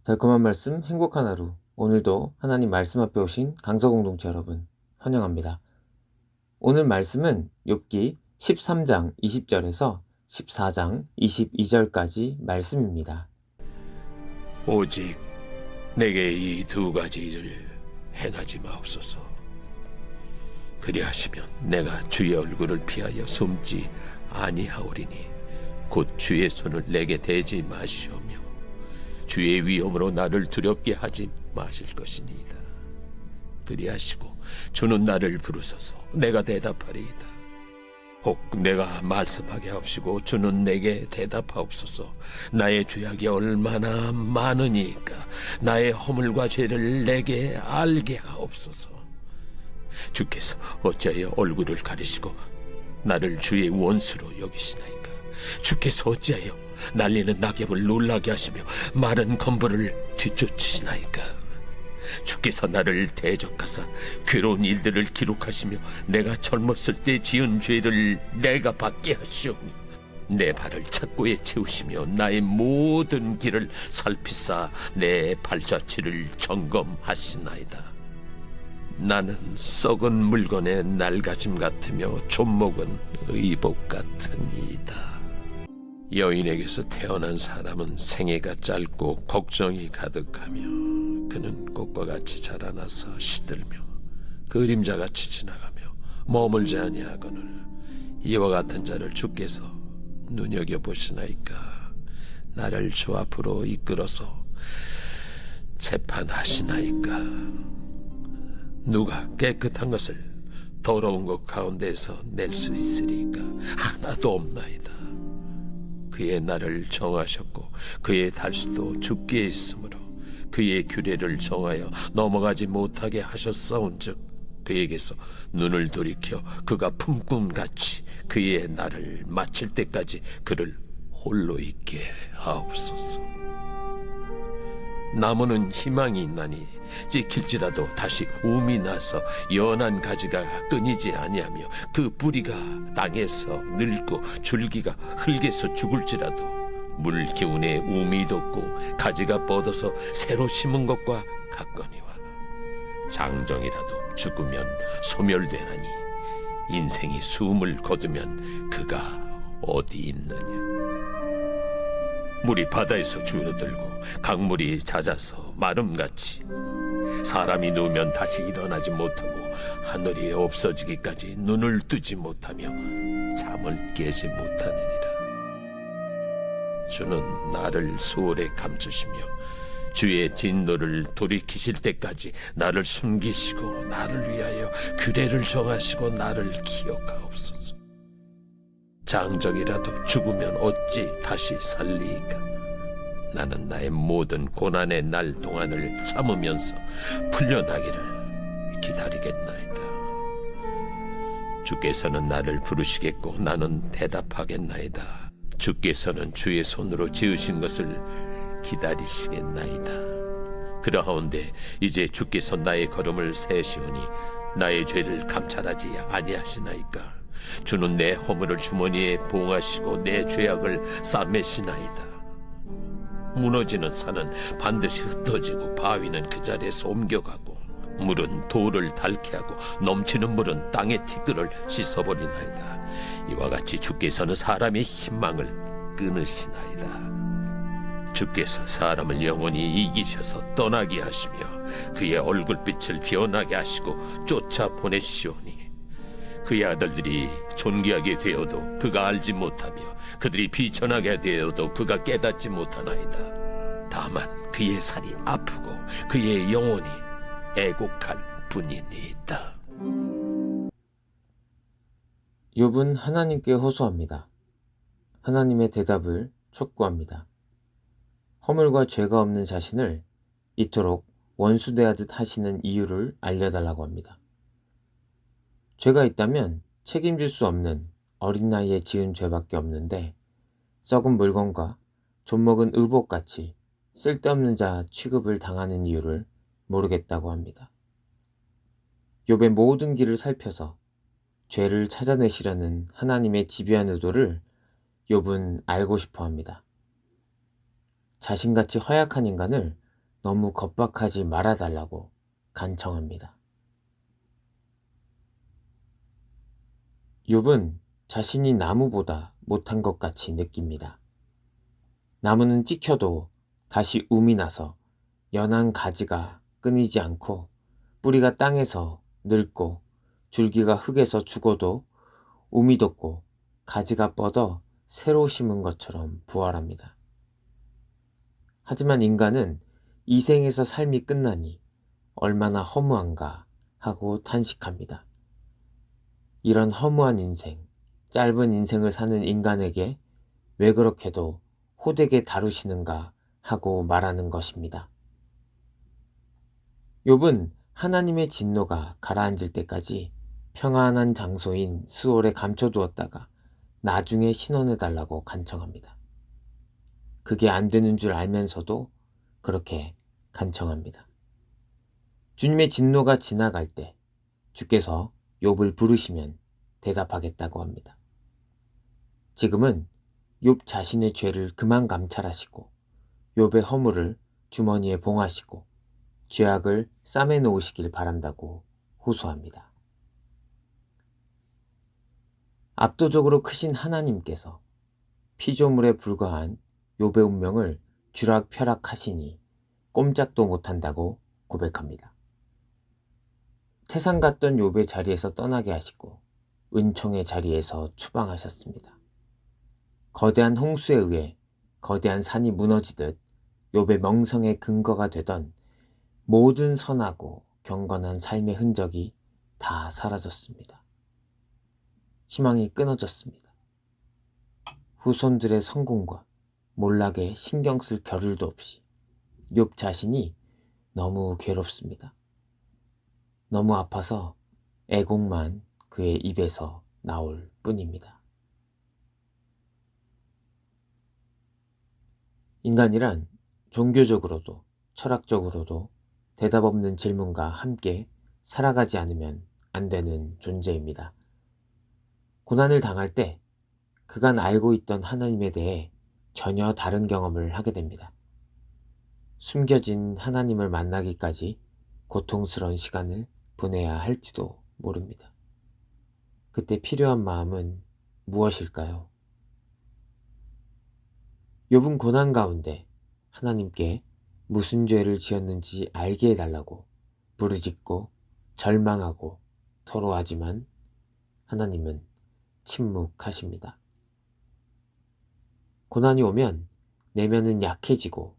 달콤한 말씀, 행복한 하루. 오늘도 하나님 말씀 앞에 오신 강서 공동체 여러분, 환영합니다. 오늘 말씀은 욥기 13장 20절에서 14장 22절까지 말씀입니다. 오직 내게 이 두 가지 일을 행하지 마옵소서. 그리하시면 내가 주의 얼굴을 피하여 숨지 아니하오리니 곧 주의 손을 내게 대지 마시오며 주의 위엄으로 나를 두렵게 하지 마실 것이니이다. 그리하시고 주는 나를 부르소서. 내가 대답하리이다. 혹 내가 말씀하게 하옵시고 주는 내게 대답하옵소서. 나의 죄악이 얼마나 많으니까 나의 허물과 죄를 내게 알게 하옵소서. 주께서 어찌하여 얼굴을 가리시고 나를 주의 원수로 여기시나이까. 주께서 어찌하여 날리는 낙엽을 놀라게 하시며 마른 건물을 뒤쫓으시나이까. 주께서 나를 대적하사 괴로운 일들을 기록하시며 내가 젊었을 때 지은 죄를 내가 받게 하시오니 내 발을 착고에 채우시며 나의 모든 길을 살피사 내 발자취를 점검하시나이다. 나는 썩은 물건의 낡아짐 같으며 존목은 의복 같으니이다. 여인에게서 태어난 사람은 생애가 짧고 걱정이 가득하며 그는 꽃과 같이 자라나서 시들며 그림자같이 지나가며 머물지 아니하거늘 이와 같은 자를 주께서 눈여겨보시나이까. 나를 주 앞으로 이끌어서 재판하시나이까. 누가 깨끗한 것을 더러운 것 가운데서 낼 수 있으리까. 하나도 없나이다. 그의 날을 정하셨고 그의 달수도 주께 있으므로 그의 규례를 정하여 넘어가지 못하게 하셨사온즉 그에게서 눈을 돌이켜 그가 품꿈같이 그의 날을 마칠 때까지 그를 홀로 있게 하옵소서. 나무는 희망이 있나니 찍힐지라도 다시 움이 나서 연한 가지가 끊이지 아니하며 그 뿌리가 땅에서 늙고 줄기가 흙에서 죽을지라도 물 기운에 움이 돋고 가지가 뻗어서 새로 심은 것과 같거니와 장정이라도 죽으면 소멸되나니 인생이 숨을 거두면 그가 어디 있느냐. 물이 바다에서 줄어들고 강물이 잦아서 마름같이 사람이 누우면 다시 일어나지 못하고 하늘이 없어지기까지 눈을 뜨지 못하며 잠을 깨지 못하느니라. 주는 나를 수월에 감추시며 주의 진노를 돌이키실 때까지 나를 숨기시고 나를 위하여 규례를 정하시고 나를 기억하옵소서. 장정이라도 죽으면 어찌 다시 살리이까. 나는 나의 모든 고난의 날 동안을 참으면서 풀려나기를 기다리겠나이다. 주께서는 나를 부르시겠고 나는 대답하겠나이다. 주께서는 주의 손으로 지으신 것을 기다리시겠나이다. 그러하온데 이제 주께서 나의 걸음을 세시오니 나의 죄를 감찰하지 아니하시나이까. 주는 내 허물을 주머니에 봉하시고 내 죄악을 싸매시나이다. 무너지는 산은 반드시 흩어지고 바위는 그 자리에서 옮겨가고 물은 돌을 닳게 하고 넘치는 물은 땅의 티끌을 씻어버리나이다. 이와 같이 주께서는 사람의 희망을 끊으시나이다. 주께서 사람을 영원히 이기셔서 떠나게 하시며 그의 얼굴빛을 변하게 하시고 쫓아보내시오니 그의 아들들이 존귀하게 되어도 그가 알지 못하며 그들이 비천하게 되어도 그가 깨닫지 못하나이다. 다만 그의 살이 아프고 그의 영혼이 애곡할 뿐이니이다. 욥은 하나님께 호소합니다. 하나님의 대답을 촉구합니다. 허물과 죄가 없는 자신을 이토록 원수대하듯 하시는 이유를 알려달라고 합니다. 죄가 있다면 책임질 수 없는 어린 나이에 지은 죄밖에 없는데 썩은 물건과 존먹은 의복같이 쓸데없는 자 취급을 당하는 이유를 모르겠다고 합니다. 욥의 모든 길을 살펴서 죄를 찾아내시려는 하나님의 집요한 의도를 욥은 알고 싶어 합니다. 자신같이 허약한 인간을 너무 겁박하지 말아달라고 간청합니다. 욥은 자신이 나무보다 못한 것 같이 느낍니다. 나무는 찍혀도 다시 움이 나서 연한 가지가 끊이지 않고 뿌리가 땅에서 늙고 줄기가 흙에서 죽어도 움이 돋고 가지가 뻗어 새로 심은 것처럼 부활합니다. 하지만 인간은 이 생에서 삶이 끝나니 얼마나 허무한가 하고 탄식합니다. 이런 허무한 인생, 짧은 인생을 사는 인간에게 왜 그렇게도 호되게 다루시는가 하고 말하는 것입니다. 욥은 하나님의 진노가 가라앉을 때까지 평안한 장소인 스올에 감춰두었다가 나중에 신원해달라고 간청합니다. 그게 안 되는 줄 알면서도 그렇게 간청합니다. 주님의 진노가 지나갈 때 주께서 욥을 부르시면 대답하겠다고 합니다. 지금은 욥 자신의 죄를 그만 감찰하시고 욥의 허물을 주머니에 봉하시고 죄악을 싸매 놓으시길 바란다고 호소합니다. 압도적으로 크신 하나님께서 피조물에 불과한 욥의 운명을 쥐락펴락하시니 꼼짝도 못한다고 고백합니다. 태산 같던 욥의 자리에서 떠나게 하시고 은총의 자리에서 추방하셨습니다. 거대한 홍수에 의해 거대한 산이 무너지듯 욥의 명성의 근거가 되던 모든 선하고 경건한 삶의 흔적이 다 사라졌습니다. 희망이 끊어졌습니다. 후손들의 성공과 몰락에 신경 쓸 겨를도 없이 욥 자신이 너무 괴롭습니다. 너무 아파서 애곡만 그의 입에서 나올 뿐입니다. 인간이란 종교적으로도 철학적으로도 대답 없는 질문과 함께 살아가지 않으면 안 되는 존재입니다. 고난을 당할 때 그간 알고 있던 하나님에 대해 전혀 다른 경험을 하게 됩니다. 숨겨진 하나님을 만나기까지 고통스러운 시간을 보내야 할지도 모릅니다. 그때 필요한 마음은 무엇일까요? 욥은 고난 가운데 하나님께 무슨 죄를 지었는지 알게 해달라고 부르짖고 절망하고 토로하지만 하나님은 침묵하십니다. 고난이 오면 내면은 약해지고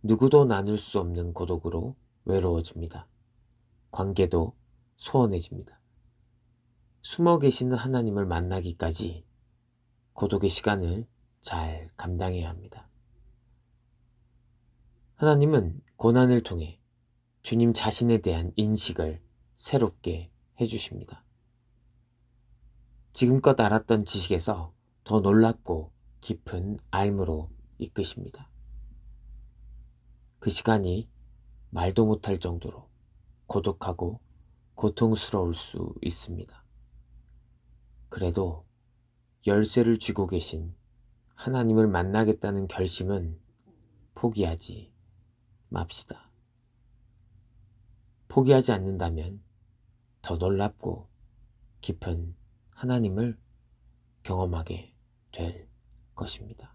누구도 나눌 수 없는 고독으로 외로워집니다. 관계도 소원해집니다. 숨어 계시는 하나님을 만나기까지 고독의 시간을 잘 감당해야 합니다. 하나님은 고난을 통해 주님 자신에 대한 인식을 새롭게 해주십니다. 지금껏 알았던 지식에서 더 놀랍고 깊은 알므로 이끄십니다. 그 시간이 말도 못할 정도로 고독하고 고통스러울 수 있습니다. 그래도 열쇠를 쥐고 계신 하나님을 만나겠다는 결심은 포기하지 맙시다. 포기하지 않는다면 더 놀랍고 깊은 하나님을 경험하게 될 것입니다.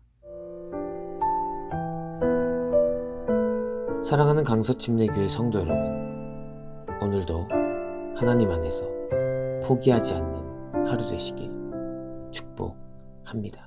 사랑하는 강서침례교회 성도 여러분, 오늘도 하나님 안에서 포기하지 않는 하루 되시길 축복합니다.